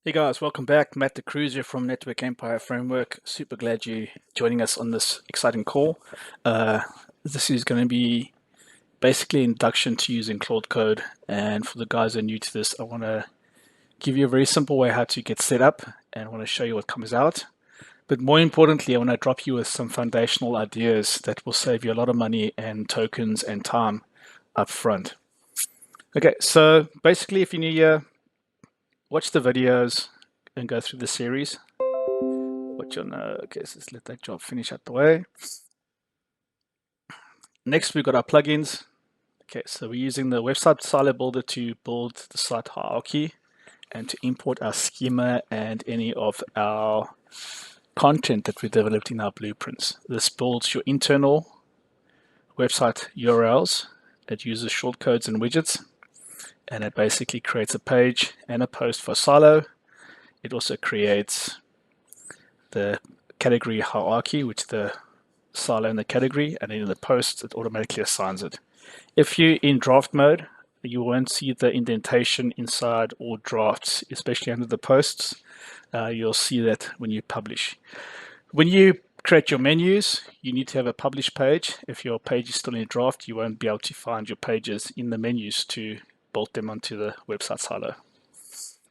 Hey guys, welcome back. Matt the Cruiser from Network Empire Framework. Super glad you joining us on this exciting call. This is going to be basically an introduction to using Claude Code. And for the guys who are new to this, I want to give you a very simple way how to get set up and I want to show you what comes out. But more importantly, I want to drop you with some foundational ideas that will save you a lot of money and tokens and time up front. Okay, so basically if you're new here, watch the videos and go through the series. What you'll know, okay, so let's let that job finish out the way. Next, we've got our plugins. Okay, so we're using the website silo builder to build the site hierarchy and to import our schema and any of our content that we developed in our blueprints. This builds your internal website URLs. It uses shortcodes and widgets, and it basically creates a page and a post for silo. It also creates the category hierarchy, which the silo and the category, and in the post it automatically assigns it. If you're in draft mode, you won't see the indentation inside all drafts, especially under the posts. You'll see that when you publish. When you create your menus, you need to have a publish page. If your page is still in draft, you won't be able to find your pages in the menus to bolt them onto the website silo.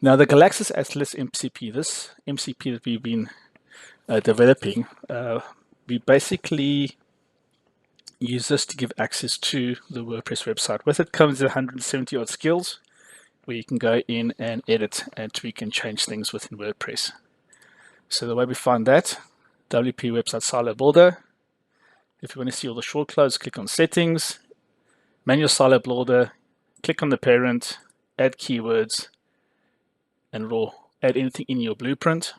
Now the Galaxis Atlas MCP, this MCP that we've been developing, we basically use this to give access to the WordPress website. With it comes 170 odd skills where you can go in and edit and tweak and change things within WordPress. So the way we find that, WP Website Silo Builder. If you want to see all the shortcodes, click on Settings, Manual Silo Builder, click on the parent, add keywords, and it'll add anything in your blueprint.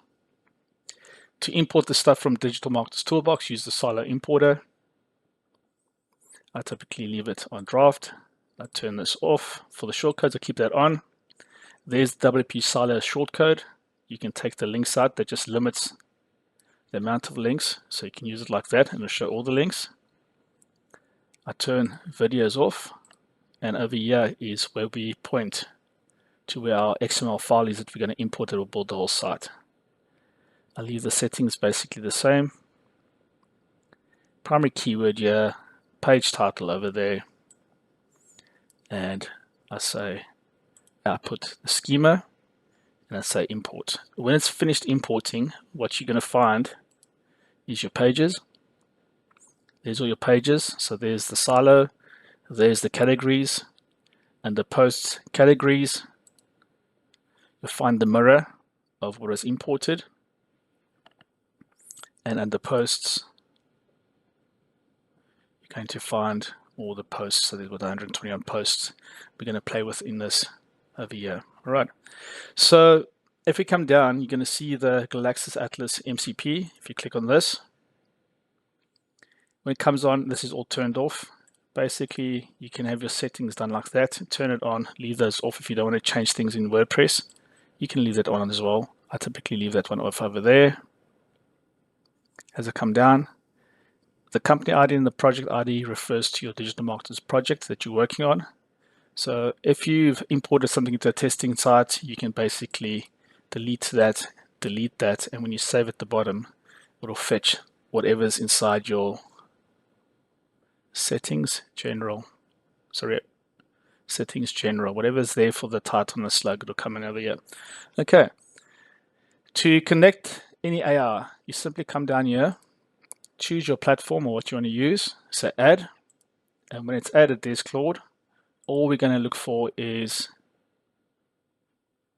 To import the stuff from Digital Marketer's Toolbox, use the Silo Importer. I typically leave it on draft. I turn this off. For the shortcodes, I keep that on. There's the WP Silo shortcode. You can take the links out. That just limits the amount of links, so you can use it like that and it'll show all the links. I turn videos off, and over here is where we point to where our XML file is that we're going to import. It will build the whole site. I leave the settings basically the same. Primary keyword here, page title over there, and I say output the schema, and I say import. When it's finished importing, what you're going to find is your pages. There's all your pages. So there's the silo, there's the categories, and the posts categories. You'll find the mirror of what is imported. And under posts, you're going to find all the posts. So there's about 121 posts we're going to play with in this over here. All right. So if we come down, you're going to see the Galaxis Atlas MCP. If you click on this, when it comes on, this is all turned off. Basically, you can have your settings done like that. Turn it on, leave those off if you don't want to change things in WordPress. You can leave that on as well. I typically leave that one off over there. As I come down, the company ID and the project ID refers to your digital marketer's project that you're working on. So if you've imported something into a testing site, you can basically delete that, and when you save at the bottom, it'll fetch whatever's inside your settings general, whatever's there for the title and the slug, it'll come in over here. Okay, to connect any AR, you simply come down here, choose your platform or what you want to use, say add, and when it's added, there's Claude. All we're going to look for is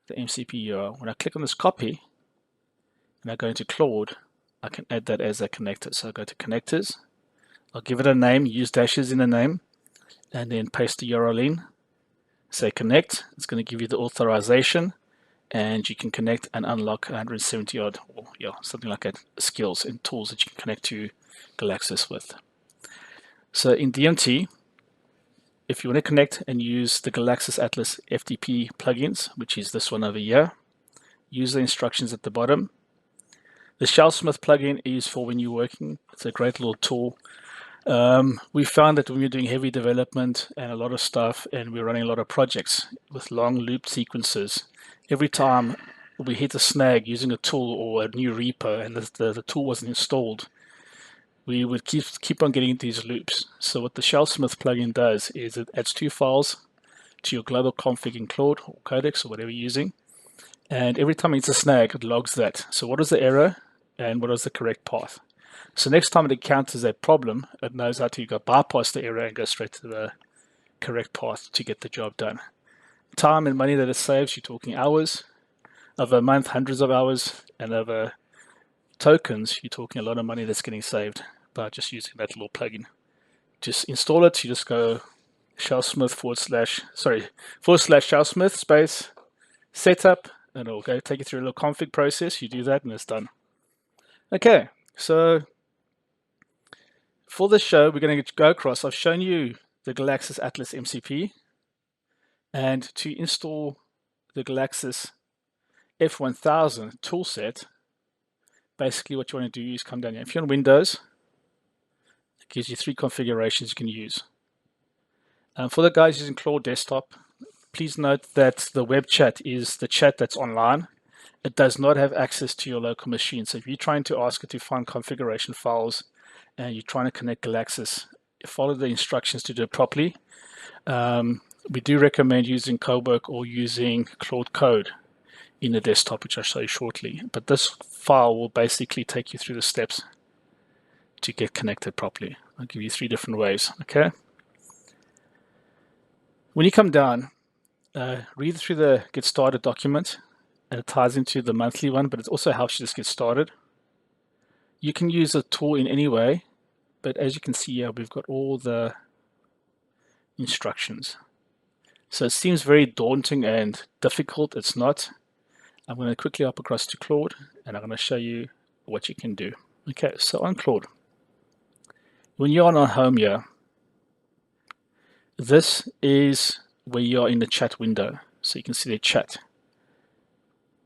the MCP URL. When I click on this copy and I go into Claude, I can add that as a connector. So I go to connectors, I'll give it a name, use dashes in the name, and then paste the URL in, say connect. It's going to give you the authorization, and you can connect and unlock 170 odd, or yeah, something like that, skills and tools that you can connect to Galaxis with. So in DMT, if you want to connect and use the Galaxis Atlas FTP plugins, which is this one over here, use the instructions at the bottom. The Shellsmith plugin is for when you're working. It's a great little tool. We found that when we're doing heavy development and a lot of stuff, and we're running a lot of projects with long loop sequences, every time we hit a snag using a tool or a new repo and the tool wasn't installed, we would keep on getting into these loops. So what the Shellsmith plugin does is it adds 2 files to your global config in Claude or Codex or whatever you're using. And every time it's a snag, it logs that. So what is the error and what is the correct path? So next time it encounters a problem, it knows how to go bypass the error and go straight to the correct path to get the job done. Time and money that it saves, you're talking hours. Over a month, hundreds of hours. And over tokens, you're talking a lot of money that's getting saved by just using that little plugin. Just install it. You just go shellsmith / shellsmith space setup, and it'll go take you through a little config process. You do that and it's done. Okay, so for this show, we're going to go across. I've shown you the Galaxis Atlas MCP, and to install the Galaxis F1000 toolset, basically what you want to do is come down here. If you're on Windows, it gives you 3 configurations you can use. For the guys using Claude Desktop, please note that the web chat is the chat that's online. It does not have access to your local machine. So if you're trying to ask it to find configuration files and you're trying to connect Galaxis, follow the instructions to do it properly. We do recommend using Cowork or using Claude Code in the desktop, which I'll show you shortly. But this file will basically take you through the steps to get connected properly. I'll give you 3 different ways, okay? When you come down, read through the Get Started document, and it ties into the monthly one, but it also helps you just get started. You can use a tool in any way, but as you can see here, we've got all the instructions. So it seems very daunting and difficult. It's not. I'm going to quickly hop across to Claude, and I'm going to show you what you can do. Okay, so on Claude, when you're on home here, this is where you are in the chat window. So you can see the chat.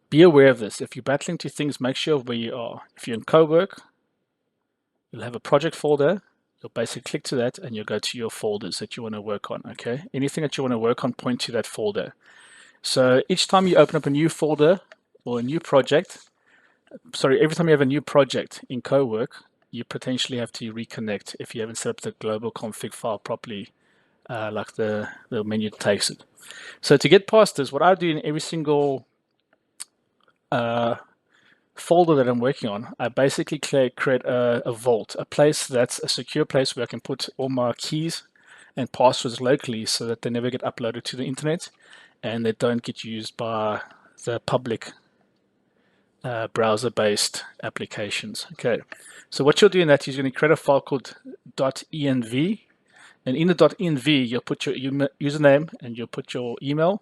Be aware of this. If you're battling to things, make sure of where you are. If you're in Cowork, you'll have a project folder. You'll basically click to that and you'll go to your folders that you want to work on, okay? Anything that you want to work on, point to that folder. So each time you open up a new folder or a new project, every time you have a new project in Cowork, you potentially have to reconnect if you haven't set up the global config file properly, like the menu takes it. So to get past this, what I do in every single folder that I'm working on, I basically create a vault, a place that's a secure place where I can put all my keys and passwords locally so that they never get uploaded to the internet and they don't get used by the public browser-based applications. Okay, so what you'll do in that is you're going to create a file called .env, and in the .env you'll put your username and you'll put your email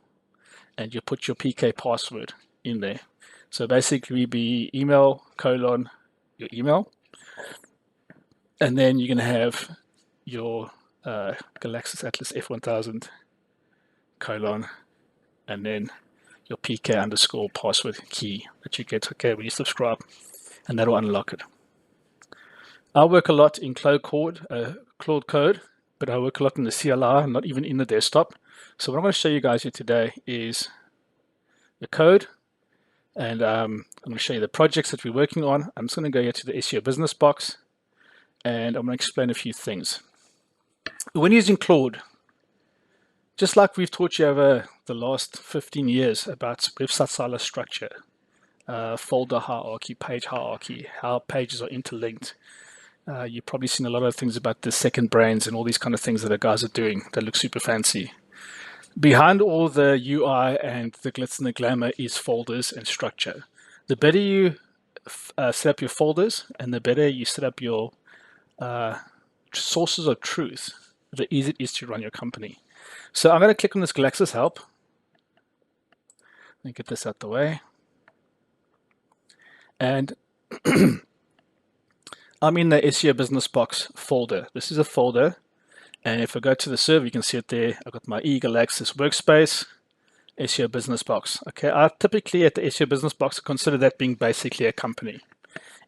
and you'll put your PK password in there. So basically be email : your email, and then you're going to have your Galaxis Atlas F1000 : and then your PK _ password key that you get, okay, when you subscribe, and that'll unlock it. I work a lot in Claude Code, but I work a lot in the CLI, not even in the desktop. So what I'm going to show you guys here today is the code, and I'm going to show you the projects that we're working on. I'm just going to go here to the SEO business box, and I'm going to explain a few things. When using Claude, just like we've taught you over the last 15 years about website silo structure, folder hierarchy, page hierarchy, how pages are interlinked, you've probably seen a lot of things about the second brains and all these kind of things that the guys are doing that look super fancy. Behind all the UI and the glitz and the glamour is folders and structure. The better you set up your folders and the better you set up your sources of truth, the easier it is to run your company. So I'm going to click on this Galaxis help. Let me get this out the way. And I'm in the SEO business box folder. This is a folder. And if I go to the server, you can see it there. I've got my eGalaxis workspace, SEO business box. Okay, I typically at the SEO business box consider that being basically a company.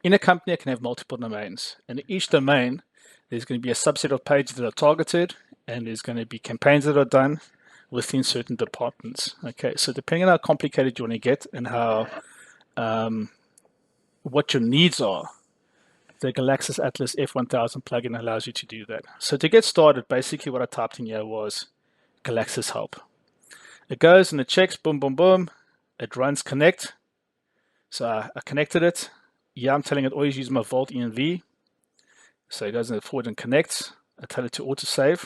In a company, I can have multiple domains. And in each domain, there's going to be a subset of pages that are targeted, and there's going to be campaigns that are done within certain departments. Okay, so depending on how complicated you want to get and how what your needs are, the Galaxis Atlas F1000 plugin allows you to do that. So to get started, basically what I typed in here was Galaxis help. It goes and it checks, boom, boom, boom. It runs connect. So I connected it. Yeah, I'm telling it always use my Vault env. So it goes in the forward and connects. I tell it to autosave.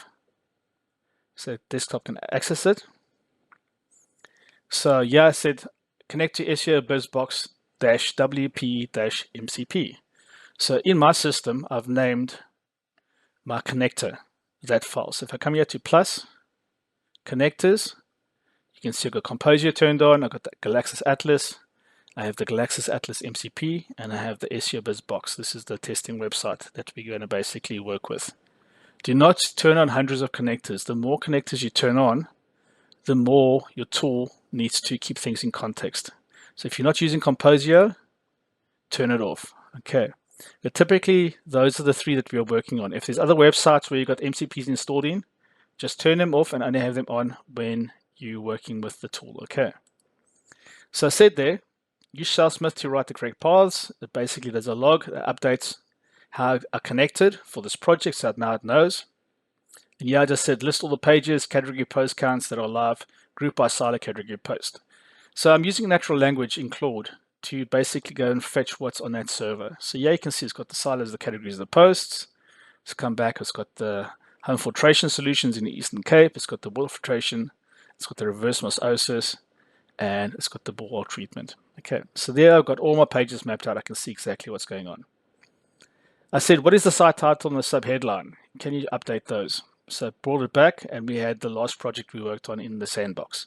So desktop can access it. So yeah, I said connect to SEO BizBox WP MCP. So in my system, I've named my connector that file. So if I come here to plus connectors, you can see I've got Composer turned on. I've got the Galaxis Atlas. I have the Galaxis Atlas MCP, and I have the SEO BizBox. This is the testing website that we're going to basically work with. Do not turn on hundreds of connectors. The more connectors you turn on, the more your tool needs to keep things in context. So if you're not using Composer, turn it off. Okay. But typically, those are the three that we are working on. If there's other websites where you've got MCPs installed in, just turn them off and only have them on when you're working with the tool. Okay. So I said there, use Shellsmith to write the correct paths. Basically, there's a log that updates how are connected for this project, so now it knows. And yeah, I just said list all the pages, category post counts that are live, group by silo category post. So I'm using natural language in Claude to basically go and fetch what's on that server. So yeah, you can see it's got the silos, the categories, the posts. It's come back, it's got the home filtration solutions in the Eastern Cape, it's got the water filtration, it's got the reverse osmosis, and it's got the borewell treatment. Okay, so there I've got all my pages mapped out. I can see exactly what's going on. I said, what is the site title and the subheadline? Can you update those? So I brought it back, and we had the last project we worked on in the sandbox.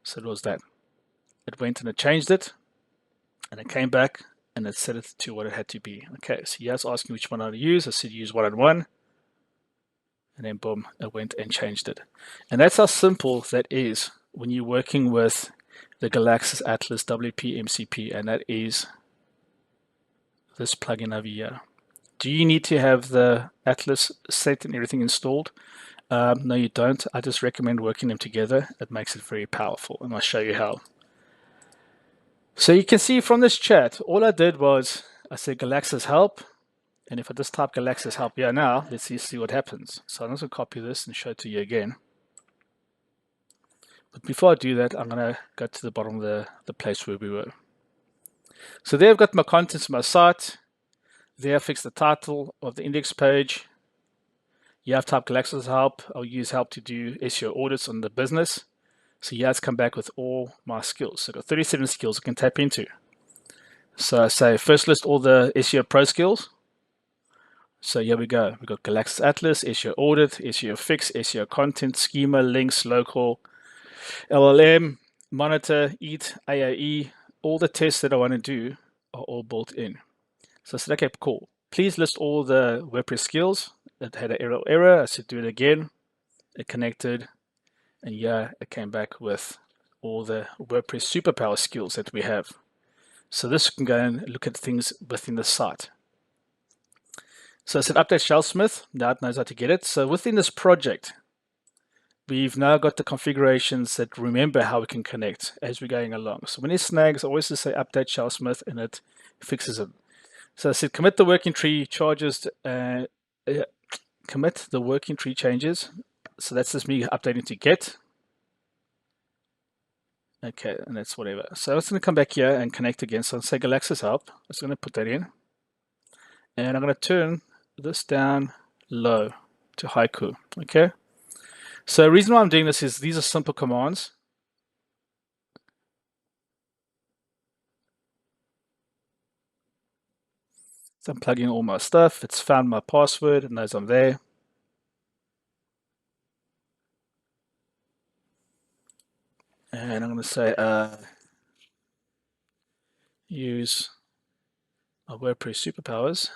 So it was that. It went and it changed it, and it came back and it set it to what it had to be. Okay, so yeah, it's asking which one I use. I said use one-on-one, and then boom, it went and changed it. And that's how simple that is when you're working with the Galaxis Atlas WP MCP, and that is this plugin over here. Do you need to have the Atlas set and everything installed? No, you don't. I just recommend working them together. It makes it very powerful, and I'll show you how. So you can see from this chat, all I did was I said Galaxis help, and if I just type Galaxis help here now, let's see what happens. So I'm just going to copy this and show it to you again. But before I do that, I'm going to go to the bottom of the place where we were. So there I've got my contents of my site. There I fixed the title of the index page. You have type Galaxis help. I'll use help to do SEO audits on the business. So yeah, it's come back with all my skills. So I've got 37 skills I can tap into. So I say first list all the SEO pro skills. So here we go. We've got Galaxis Atlas, SEO audit, SEO fix, SEO content, schema, links, local, LLM, monitor, EAT, AAE. All the tests that I want to do are all built in. So I said, okay, cool. Please list all the WordPress skills. It had an error. I said, do it again. It connected. And yeah, it came back with all the WordPress superpower skills that we have. So this can go and look at things within the site. So I said update Shellsmith. Now it knows how to get it. So within this project, we've now got the configurations that remember how we can connect as we're going along. So when it snags, I always just say update Shellsmith, and it fixes it. So I said commit the working tree charges, commit the working tree changes. So that's just me updating to get. Okay, and that's whatever. So I'm just going to come back here and connect again. So I'll say Galaxis help. I'm just going to put that in. And I'm going to turn this down low to haiku. Okay. So the reason why I'm doing this is these are simple commands. So I'm plugging all my stuff. It's found my password and knows I'm there. And I'm going to say use my WordPress superpowers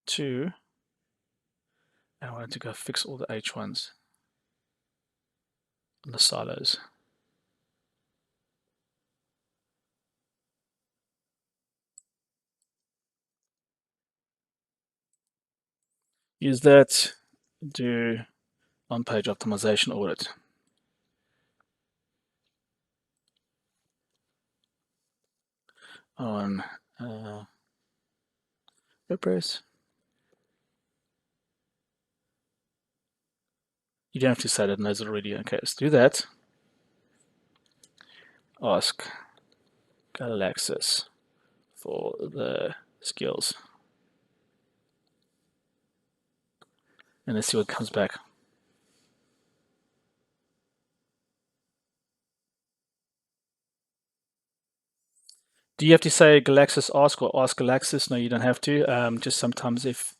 to, and I wanted to go fix all the H1s on the silos. use that, do on-page optimization audit. On WordPress. You don't have to say that, knows it already. Okay, let's do that. Ask Galaxis for the skills. And let's see what comes back. Do you have to say Galaxis ask or ask Galaxis? No, you don't have to. Just sometimes if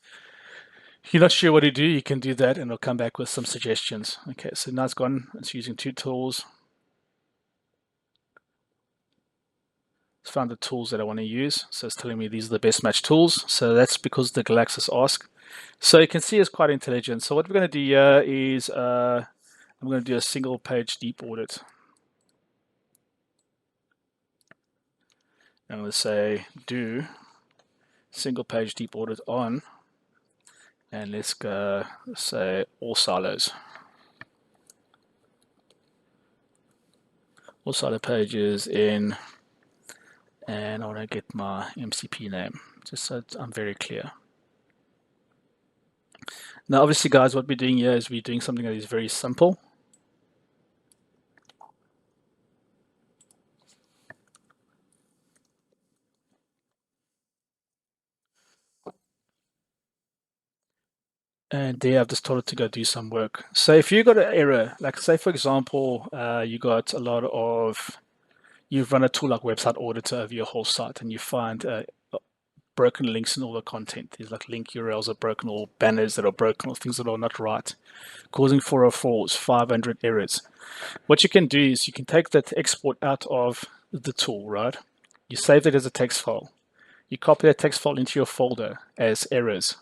you're not sure what to do, you can do that and it'll come back with some suggestions. Okay, so now it's gone. It's using two tools. It's found the tools that I want to use. So it's telling me these are the best match tools. So that's because the Galaxis ask. So you can see it's quite intelligent. So what we're going to do here is I'm going to do a single page deep audit. I'm going to say do single page deep audit on, and let's go say all silos. All silo pages in, and I want to get my MCP name just so I'm very clear. Now obviously guys, what we're doing here is we're doing something that is very simple. And there I've just told it to go do some work. So if you got an error, like say for example, you got a lot of, you've run a tool like Website Auditor over your whole site and you find broken links in all the content. There's like link URLs are broken, or banners that are broken, or things that are not right, causing 404s, 500 errors. What you can do is you can take that export out of the tool, right? You save it as a text file. You copy that text file into your folder as errors.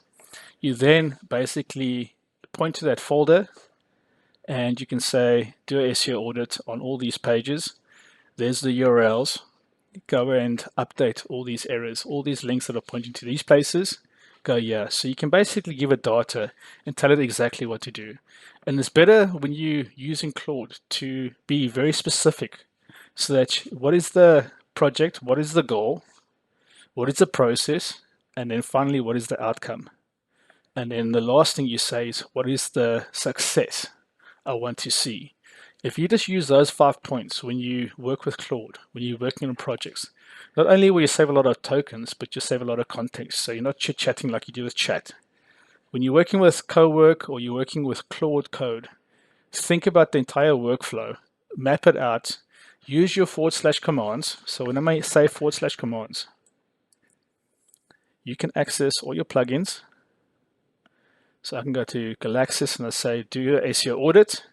You then basically point to that folder and you can say, do a SEO audit on all these pages. There's the URLs. Go and update all these errors, all these links that are pointing to these places. Go, yeah. So you can basically give it data and tell it exactly what to do. And it's better when you're using Claude to be very specific so that what is the project, what is the goal, what is the process, and then finally, what is the outcome? And then the last thing you say is, what is the success I want to see? If you just use those 5 points when you work with Claude, when you're working on projects, not only will you save a lot of tokens, but you save a lot of context. So you're not chit-chatting like you do with chat. When you're working with CoWork or you're working with Claude Code, think about the entire workflow, map it out, use your / commands. So when I say / commands, you can access all your plugins. So I can go to Galaxis and I say, do your SEO audit.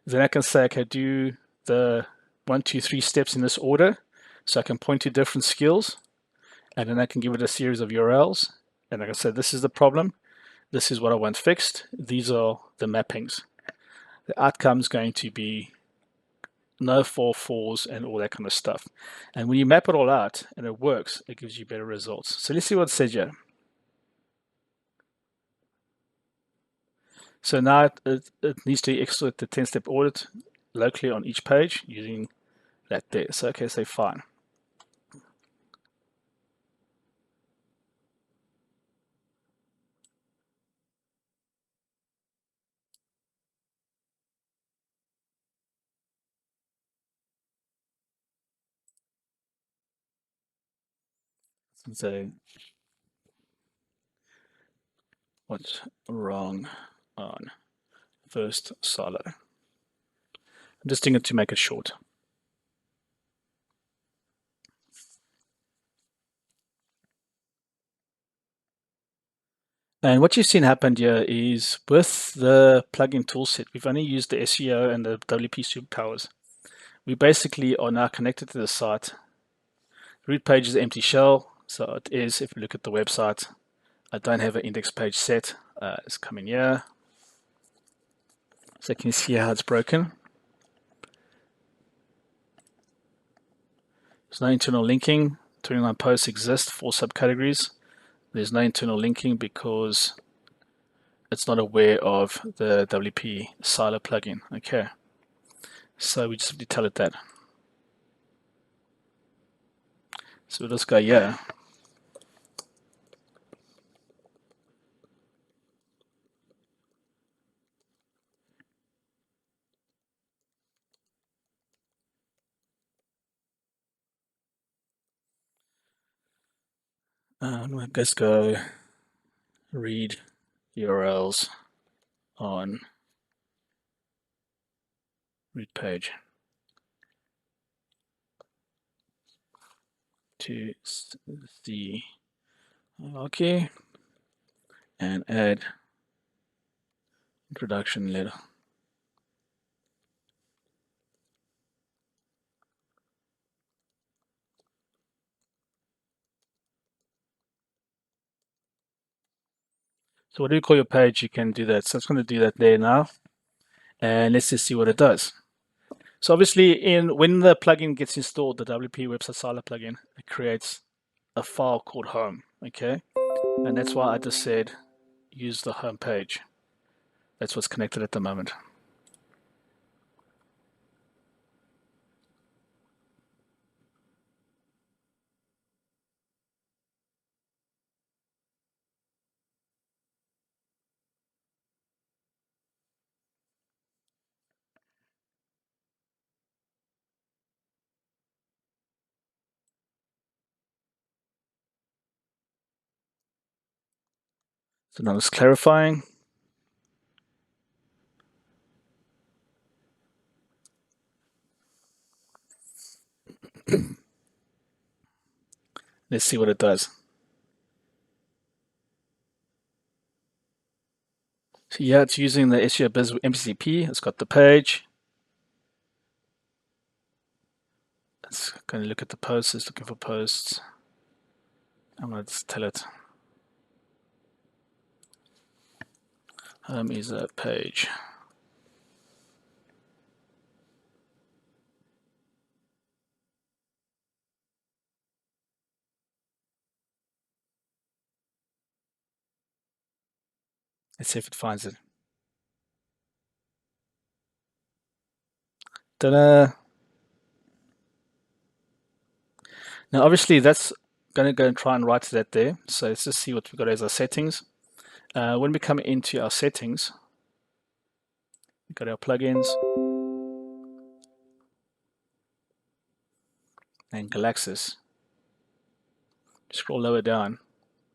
Then I can say, okay, do the 1, 2, 3 steps in this order. So I can point to different skills. And then I can give it a series of URLs. And I can say, this is the problem. This is what I want fixed. These are the mappings. The outcome is going to be no 404s and all that kind of stuff. And when you map it all out and it works, it gives you better results. So let's see what it says here. So now it needs to execute the 10-step audit locally on each page using that there. So okay, say fine. So what's wrong on first silo? I'm just doing it to make it short. And what you've seen happen here is with the plugin toolset, we've only used the SEO and the WP superpowers. We basically are now connected to the site. Root page is empty shell. So it is, if you look at the website, I don't have an index page set. It's coming here. So you can see how it's broken. There's no internal linking. 29 posts exist, 4 subcategories. There's no internal linking because it's not aware of the WP Silo plugin. Okay, so we just have to tell it that. So we'll just go, yeah. Let's go read URLs on root page to the hierarchy and add introduction letter. So what do you call your page? You can do that. So it's going to do that there now. And let's just see what it does. So obviously, when the plugin gets installed, the WP Website Silo plugin, it creates a file called home. Okay, and that's why I just said use the home page. That's what's connected at the moment. So now it's clarifying. Let's see what it does. So yeah, it's using the SEO Biz MCP. It's got the page. It's going to look at the posts. It's looking for posts. I'm going to just tell it home is a page. Let's see if it finds it. Ta-da! Now, obviously, that's going to go and try and write that there. So let's just see what we've got as our settings. When we come into our settings, we've got our plugins and Galaxis. Scroll lower down.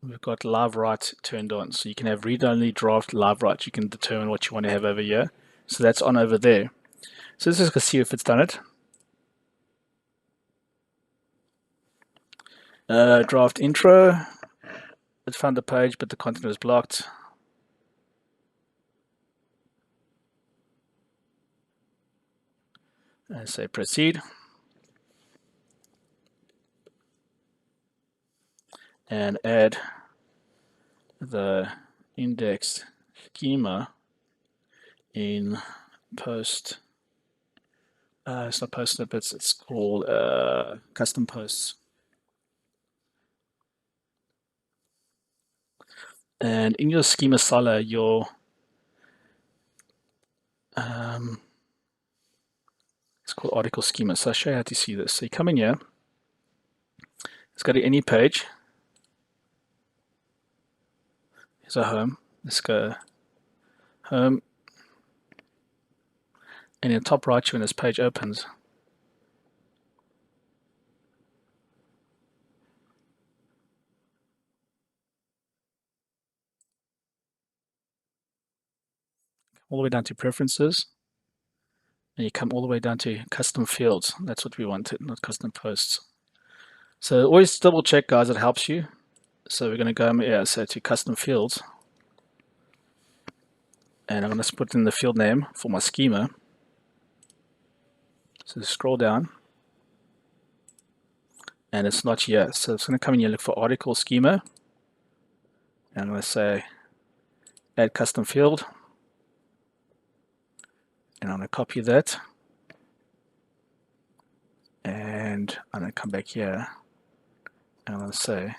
We've got live write turned on. So you can have read-only, draft, live write. You can determine what you want to have over here. So that's on over there. So let's just see if it's done it. Draft intro. It found the page, but the content was blocked. And say proceed. And add the index schema in post. It's not post snippets, it's called custom posts. And in your schema silo, your it's called article schema. So I'll show you how to see this. So you come in here, it's got any page. Here's our home. Let's go home. And in the top right, when this page opens, all the way down to preferences. And you come all the way down to custom fields. That's what we wanted, not custom posts. So always double check, guys, it helps you. So we're going to go so to custom fields. And I'm going to put in the field name for my schema. So scroll down. And it's not here. So it's going to come in here, look for article schema. And I'm going to say add custom field. And I'm going to copy that. And I'm going to come back here. And I'm going to say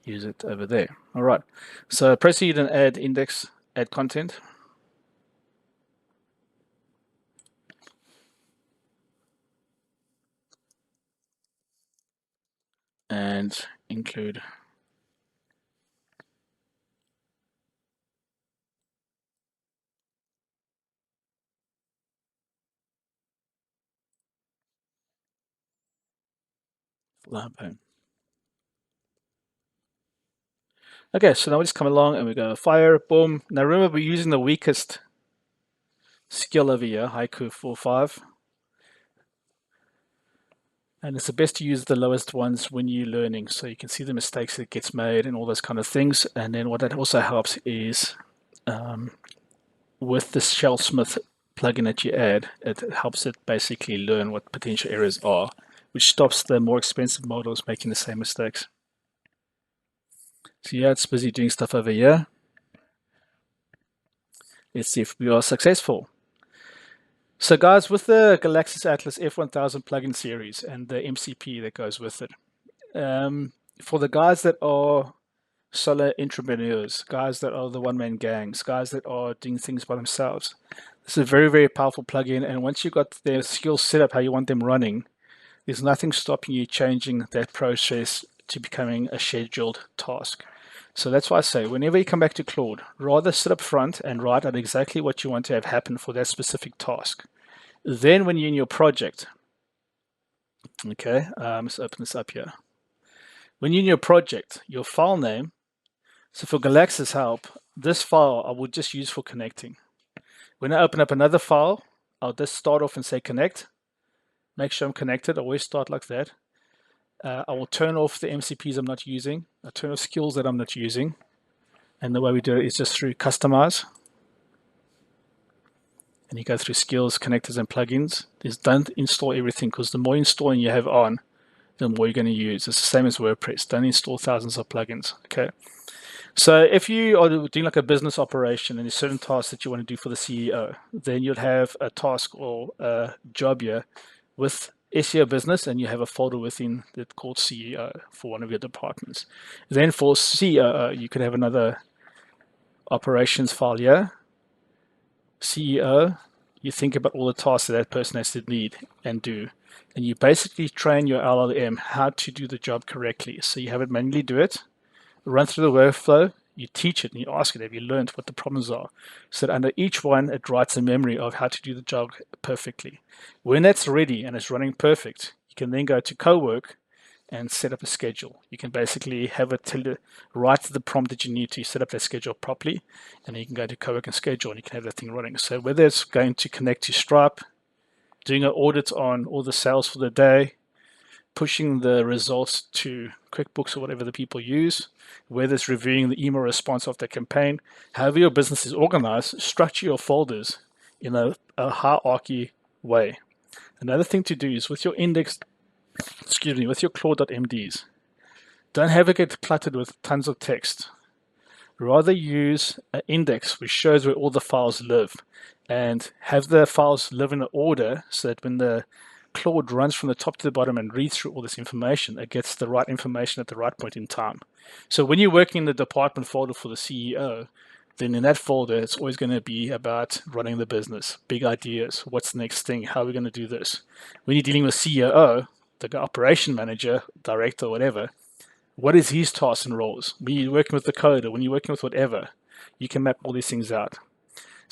use it over there. All right. So proceed and add index add content. And include. Okay, so now we just come along and we go fire, boom. Now remember, we're using the weakest skill over here, haiku 4.5. And it's the best to use the lowest ones when you're learning, so you can see the mistakes that gets made and all those kind of things. And then what that also helps is with the Shellsmith plugin that you add, it helps it basically learn what potential errors are, which stops the more expensive models making the same mistakes. So yeah, it's busy doing stuff over here. Let's see if we are successful. So guys, with the Galaxis Atlas F1000 plugin series and the MCP that goes with it, for the guys that are solo entrepreneurs, guys that are the one-man gangs, guys that are doing things by themselves, this is a very, very powerful plugin. And once you've got their skills set up how you want them running, there's nothing stopping you changing that process to becoming a scheduled task. So that's why I say, whenever you come back to Claude, rather sit up front and write out exactly what you want to have happen for that specific task. Then when you're in your project, okay, let's open this up here. When you're in your project, your file name, so for Galaxis help, this file I would just use for connecting. When I open up another file, I'll just start off and say connect. Make sure I'm connected. I always start like that. I will turn off the MCPs I'm not using. I turn off skills that I'm not using. And the way we do it is just through customize. And you go through skills, connectors, and plugins. Just don't install everything, because the more installing you have on, the more you're going to use. It's the same as WordPress. Don't install thousands of plugins. Okay. So if you are doing like a business operation and there's certain tasks that you want to do for the CEO, then you'll have a task or a job here with SEO business, and you have a folder within that called CEO for one of your departments. Then for COO, you could have another operations file here. CEO, you think about all the tasks that that person has to need and do. And you basically train your LLM how to do the job correctly. So you have it manually do it, run through the workflow, you teach it, and you ask it, have you learned what the problems are? So that under each one, it writes a memory of how to do the job perfectly. When that's ready and it's running perfect, you can then go to co-work and set up a schedule. You can basically have it tell you, write the prompt that you need to set up that schedule properly, and then you can go to co-work and schedule, and you can have that thing running. So whether it's going to connect to Stripe, doing an audit on all the sales for the day, pushing the results to QuickBooks or whatever the people use, whether it's reviewing the email response of the campaign, however your business is organized, structure your folders in a hierarchy way. Another thing to do is with your index, with your Claude.mds, don't have it get cluttered with tons of text. Rather use an index which shows where all the files live, and have the files live in an order so that when the Claude runs from the top to the bottom and reads through all this information, it gets the right information at the right point in time. So when you're working in the department folder for the CEO, then in that folder, it's always going to be about running the business, big ideas, what's the next thing, how are we going to do this. When you're dealing with COO, the operation manager, director, whatever, what is his tasks and roles? When you're working with the coder, when you're working with whatever, you can map all these things out.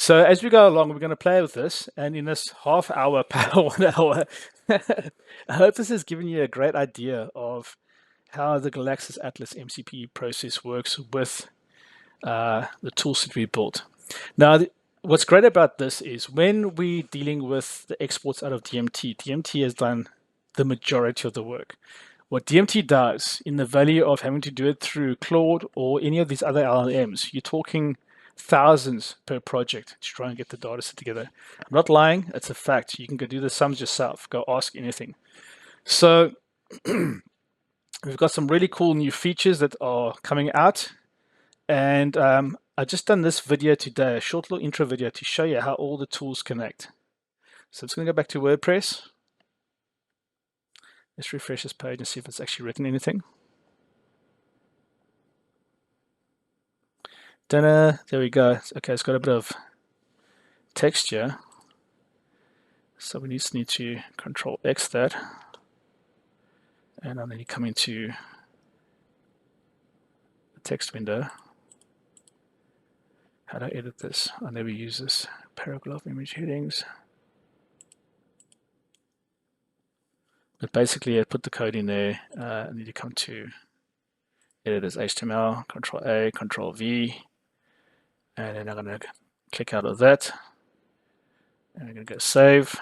So as we go along, we're going to play with this, and in this half hour, 1 hour, I hope this has given you a great idea of how the Galaxis Atlas MCP process works with the tools that we built. Now, what's great about this is when we're dealing with the exports out of DMT, DMT has done the majority of the work. What DMT does in the value of having to do it through Claude or any of these other LLMs, you're talking thousands per project to try and get the data set together. I'm not lying, it's a fact. You can go do the sums yourself, go ask anything. So we've got some really cool new features that are coming out. And I just done this video today, a short little intro video to show you how all the tools connect. So I'm just going to go back to WordPress. Let's refresh this page and see if it's actually written anything. There we go. Okay, it's got a bit of texture. So we just need to Control X that. And then you come into the text window. How do I edit this? I never use this. Paragraph image headings. But basically, I put the code in there. I need to come to edit as HTML, Control A, Control V. And then I'm going to click out of that. And I'm going to go save.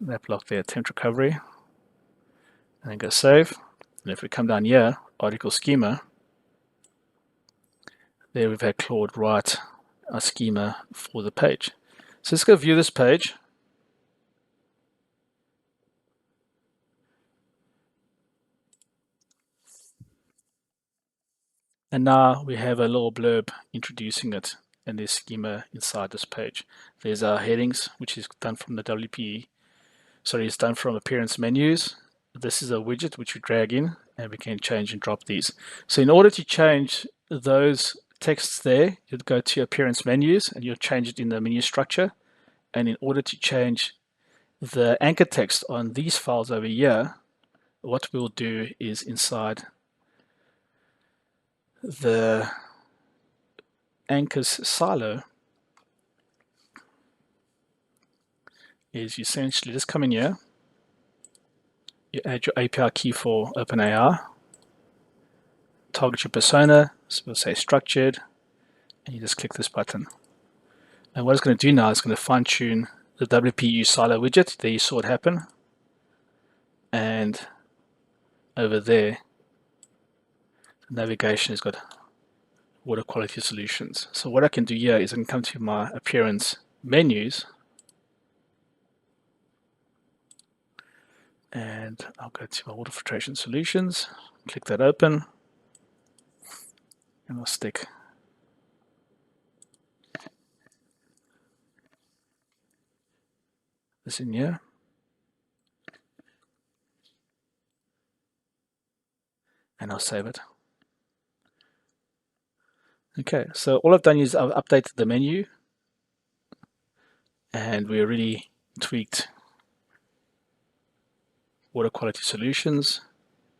That block there, attempt recovery. And then go save. And if we come down here, article schema, there we've had Claude write a schema for the page. So let's go view this page. And now we have a little blurb introducing it and the schema inside this page. There's our headings, which is done from the WP. Sorry, it's done from appearance menus. This is a widget which we drag in and we can change and drop these. So in order to change those texts there, you'd go to appearance menus and you'll change it in the menu structure. And in order to change the anchor text on these files over here, what we'll do is inside the anchors silo is you essentially just come in here, you add your API key for OpenAI, target your persona, so we'll say structured, and you just click this button. And what it's going to do now is going to fine tune the WPU silo widget. There you saw it happen. And over there, the navigation has got water quality solutions. So what I can do here is I can come to my appearance menus and I'll go to my water filtration solutions, click that open, and I'll stick this in here. And I'll save it. Okay, so all I've done is I've updated the menu and we already tweaked water quality solutions,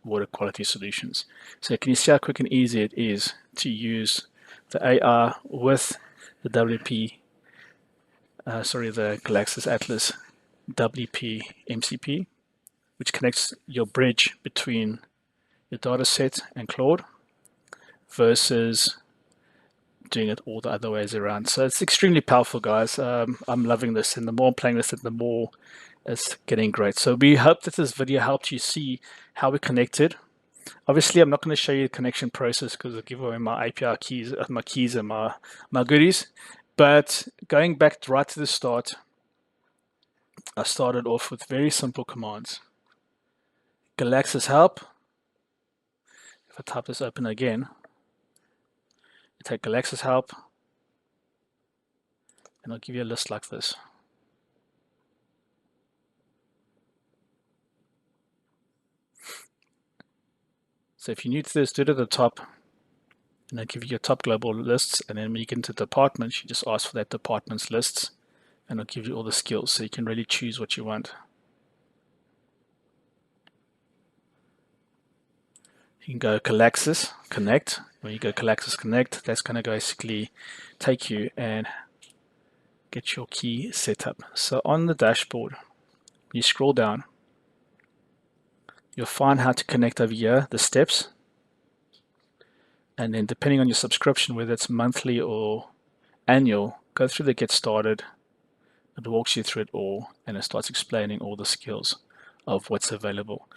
water quality solutions. So can you see how quick and easy it is to use the AI with the the Galaxis Atlas WP MCP, which connects your bridge between your data set and Claude versus doing it all the other ways around. So it's extremely powerful, guys. I'm loving this, and the more I'm playing this, the more it's getting great. So we hope that this video helped you see how we connected. Obviously, I'm not going to show you the connection process because I'll give away my API keys, my keys and my goodies. But going back right to the start, I started off with very simple commands. Galaxis help. If I type this open again, you take Galaxis help, and I'll give you a list like this. So if you're new to this, do it at the top, and I'll give you your top global lists, and then when you get into departments, you just ask for that department's lists, and I'll give you all the skills, so you can really choose what you want. You can go Galaxis Connect. When you go Galaxis Connect, that's going to basically take you and get your key set up. So on the dashboard, you scroll down, you'll find how to connect over here, the steps. And then depending on your subscription, whether it's monthly or annual, go through the Get Started. It walks you through it all, and it starts explaining all the skills of what's available.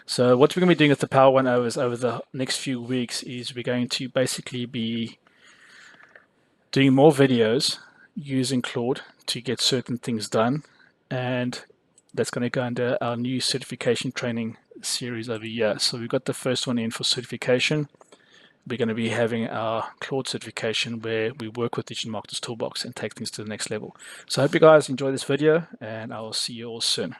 So what we're going to be doing with the Power 1.0 over the next few weeks is we're going to basically be doing more videos using Claude to get certain things done, and that's going to go under our new certification training series over here. So we've got the first one in for certification. We're going to be having our Claude certification where we work with Digital Marketers Toolbox and take things to the next level. So I hope you guys enjoy this video, and I will see you all soon.